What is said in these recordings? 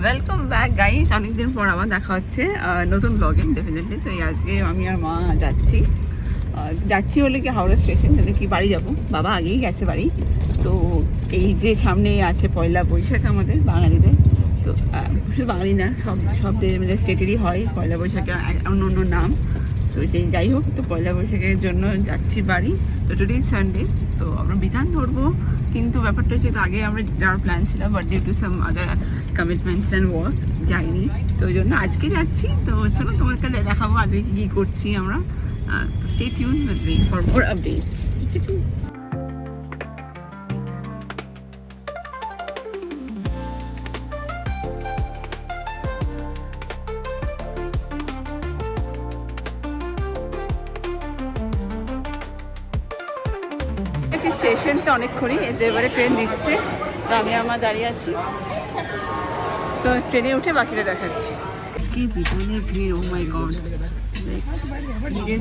Welcome back guys, অনেকদিন পর আবার দেখা হচ্ছে নতুন ব্লগে ডেফিনেটলি। তো আজকে আমি আর মা যাচ্ছি হলে কি হাওড়া স্টেশন, হলে কি বাড়ি যাব। বাবা আগেই গেছে বাড়ি। তো এই যে সামনে আছে পয়লা বৈশাখ আমাদের বাঙালিদের। তো শুধু বাঙালি না, সব মানে স্টেটেরই হয় পয়লা বৈশাখে অন্য অন্য নাম। তো সেই যাই হোক, তো পয়লা বৈশাখের জন্য যাচ্ছি বাড়ি। তো টুডে সানডে, তো আমরা বিধান ধরবো। কিন্তু ব্যাপারটা হচ্ছে আগে আমরা যাওয়ার প্ল্যান ছিল, but due to some other commitments and work যাইনি। তো ওই জন্য আজকে যাচ্ছি। তো চলো তোমাকে দেখাবো আজকে কী করছি আমরা। তো stay tune with me for more updates. Station তো অনেকক্ষণই, এতে এবারে ট্রেন দিচ্ছে। তো আমি আমার দাঁড়িয়ে আছি, তো ট্রেনে উঠে বাকিটা দেখাচ্ছি। আজকে বিধানের ভিড়, ও মাই গড, ভিড়ের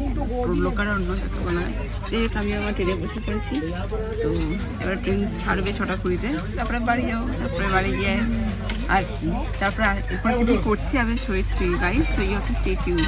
লোকারণ্য যাকে বলা হয়। আমি আমার ট্রেনে বসে পড়েছি। তো এবার ট্রেন ছাড়বে 6:20-তে, তারপরে বাড়ি যাবো। তারপরে বাড়ি গিয়ে আর কি, তারপরে এরপর কী করছি আমি শোয়ের ট্রেন গাইস। তো you have to stay tune.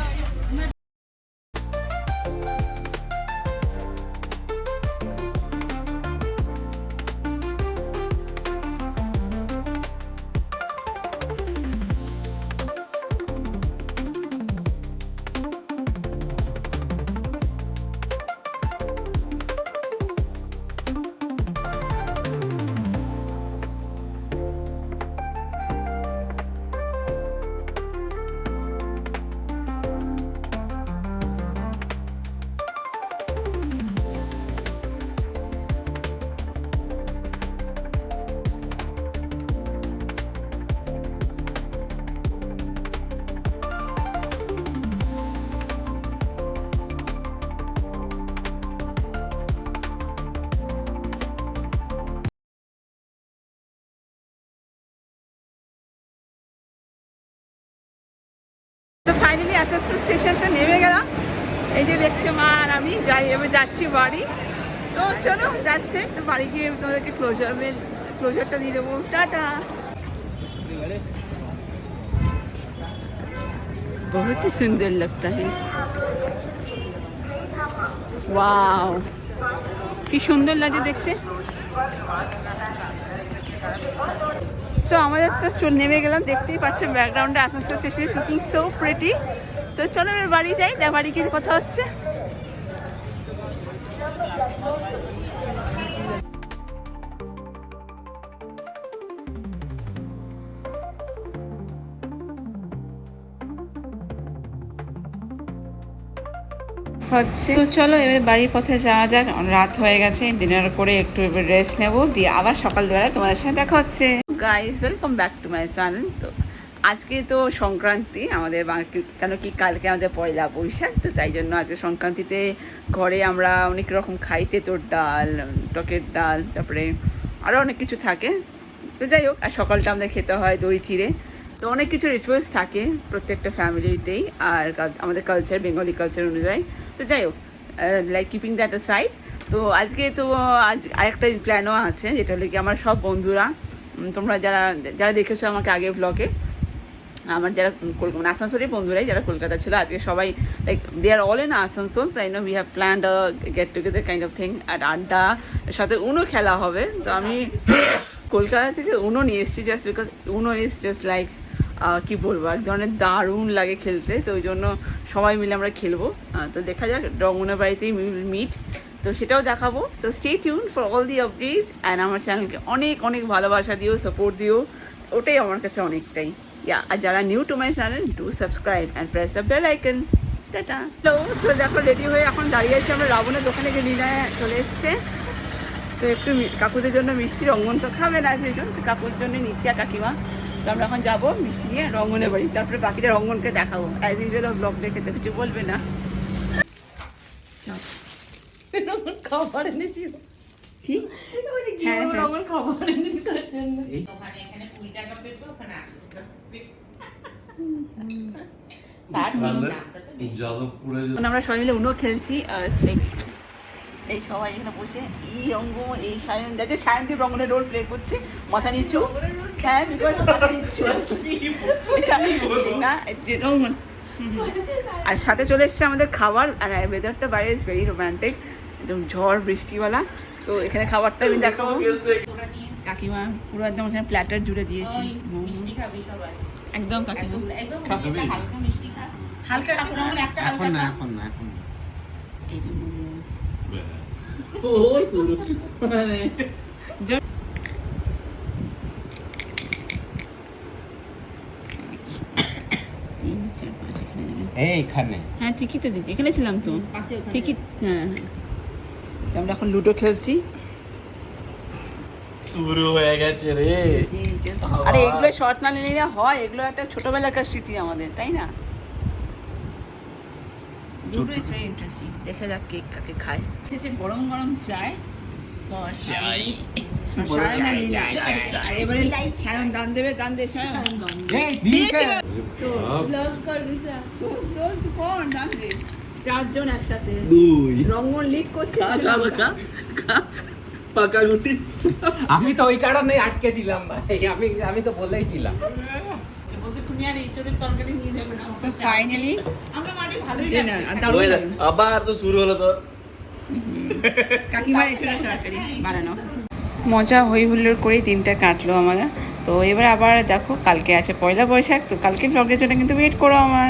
তো ফাইনালি আসানসোল স্টেশন তো নেমে গেলাম। এই যে দেখছো মা আর আমি এবার যাচ্ছি বাড়ি। তো চলো যাচ্ছে, তো বাড়ি গিয়ে তোমাদেরকে ক্লোজারটা দিয়ে দেবো। টাটা। बहुत ही सुंदर लगता है। वाओ, কি সুন্দর লাগে দেখতে। তো আমাদের তো নেমে গেলাম, দেখতেই পাচ্ছেন ব্যাকগ্রাউন্ডে Asansol station looking so pretty. তো চলো এবার বাড়ি যাই, বাড়ি গিয়ে কথা হচ্ছে। তো চলো এবারে বাড়ির পথে যাওয়া যাক। রাত হয়ে গেছে, ডিনার করে একটু এবার রেস্ট নেবো, দিয়ে আবার সকালবেলায় তোমাদের সাথে দেখা হচ্ছে। Guys, welcome back to my channel. তো আজকে তো সংক্রান্তি আমাদের, কেন কি কালকে আমাদের পয়লা বৈশাখ। তো তাই জন্য আজকে সংক্রান্তিতে ঘরে আমরা অনেক রকম খাই, তেঁতোর ডাল, টকের ডাল, তারপরে আরও অনেক কিছু থাকে। তো যাই হোক, আর সকালটা আমাদের খেতে হয় দই চিড়ে। তো অনেক কিছু রিচুয়ালস থাকে প্রত্যেকটা ফ্যামিলিতেই, আর আমাদের কালচার, বেঙ্গলি কালচার অনুযায়ী। তো যাই হোক, like keeping that a side. তো আজকে তো আরেকটা প্ল্যানও আছে, যেটা হলো কি আমার সব বন্ধুরা, তোমরা যারা যারা দেখেছো আমাকে আগের ব্লগে, আমার যারা আসানসোলের বন্ধুরাই যারা কলকাতা ছিল, আজকে সবাই like they are all in Asansol. তাই না, we have planned a get together kind of thing. আর আড্ডা, সাথে উনো খেলা হবে। তো আমি কলকাতা থেকে উনো নিয়ে এসেছি, just because Uno is just like কী বলবো, এক ধরনের দারুণ লাগে খেলতে। তো ওই জন্য সবাই মিলে আমরা খেলবো। তো দেখা যাক, রঙনের বাড়িতেই মিট, তো সেটাও দেখাবো। তো stay tune for all the updates, and আমার চ্যানেলকে অনেক অনেক ভালোবাসা দিও, সাপোর্ট দিও, ওটাই আমার কাছে অনেকটাই। আর যারা new to my channel, do subscribe and press the bell icon. Ta-ta. Hello, so দেখো রেডি হয়ে এখন দাঁড়িয়ে আছি আমরা রাবণের দোকানে, গিয়ে নিয়ে চলে এসছে। তো একটু কাকুদের জন্য মিষ্টি, রঙ্গন তো খাবে না সেই জন্য, তো কাকুর জন্য নিচ্ছি আর কাকিমা। তো আমরা এখন যাবো মিষ্টি নিয়ে রঙ্গনের বাড়ি, তারপরে বাকিটা রঙ্গনকে দেখাবো। অ্যাজ ইউজুয়াল ব্লগ দেখে তো কিছু বলবে না। খাবার এনেছি কি? হ্যাঁ, খাবার এনেছি। আমরা সবাই মিলে উনো খেলছি। এই সবাই এখানে বসে এই রঙ্গন, এই সায়ন দেখে সায়নদীপ রঙ্গনের রোল প্লে করছে, মাথা নিচু। হ্যাঁ, বিকজ মাথা নিচু না রঙ্গন। আর সাথে চলে এসছে আমাদের খাবার, আর ওয়েদারটা বাইরে ইজ ভেরি রোম্যান্টিক, একদম ঝড় বৃষ্টিওয়ালা। তো এখানে খাবারটা আমি দেখাবো। কাকিমা পুরো একদম এখানে প্ল্যাটার জুড়ে দিয়েছি একদম। কাকিমা হালকা মিষ্টি খা, হালকা কাকুর আমার একটা হালকা না, এখন না, এখন এই যে মোমোস ও শুরু মানে 3 4 5 এখানে এইখানে। হ্যাঁ ঠিকই তো দিদি, এখানে ছিলাম তো ঠিকই। হ্যাঁ আমরা এখন লুডো খেলছি। শুরু হয়ে গেছে রে। আরে এগুলো শর্ট না নিলে না হয়, এগুলো একটা ছোটবেলাকার স্মৃতি আমাদের, তাই না? Ludo is very interesting. দেখা যাক কেক কাকে খায়। এসেছে গরম গরম চায়, চাই সায়ন আর লীনা। আর এবারে সায়ন দান দেবে, দান দে সায়ন। ব্লগ কর বিশা, তুই কোন দান দে। 4 জন একসাথে, 2 রঙ্গন লিড করছে। পাকা গুটি। আমি তো ওই কারণে আটকে ছিলাম ভাই, আমি তো বলেই ছিলাম বলতে তুমি আর ইঁচড়ের তরকারি নিয়ে যাবে না। ফাইনালি আমরা মাটি ভালোই লাগে। আবার তো শুরু হলো তো কাকিমার ইঁচড়ের তরকারি বানানো। মজা হই হুল্লোড় করেই দিনটা কাটলো আমার। তো এবার আবার দেখো কালকে আছে পয়লা বৈশাখ, তো কালকে ব্লগের জন্য কিন্তু ওয়েট করো আমার।